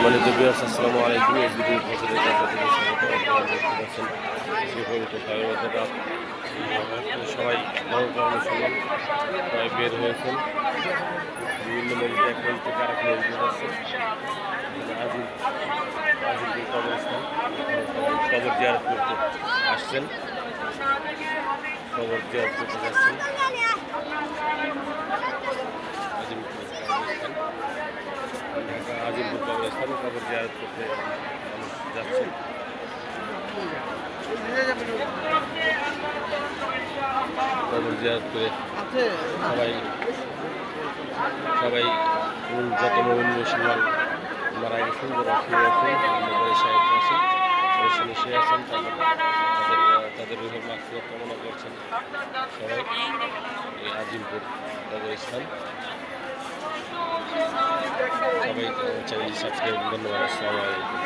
সম্মানিত ভিউয়ার্স, আসসালামু আলাইকুম। এই ভিডিওর পর্যন্ত আপনাদের স্বাগত। আপনারা দেখতে পাচ্ছেন আজকে পবিত্র শবে বরাত। সবাই বড় কারণে শুনুন, সবাই বের হয়েছেন বিভিন্ন মসজিদে, এক মসজিদ থেকে আরেক মসজিদে যাচ্ছেন। আজিমপুর কবরস্থান, কবর জিয়ারত করতে আসছেন, কবর জিয়ারত করতে যাচ্ছেন। আজিমপুর কবরস্থান, কবর জিয়ারত করতে মানুষ যাচ্ছে। কবর জিয়ারত করে সবাই যত মমিন মুসলমান মারা গেছেন, যারা ফিরে আছেন, সাহেব আছেন, ওখানে শুয়ে আছেন, তাদের রুহের মাগফিরাত কামনা করছেন সবাই। এই আজিমপুর কবরস্থান। সবাই চ্যানেলটি সাবস্ক্রাইব, ধন্যবাদ। আসসালামু আলাইকুম।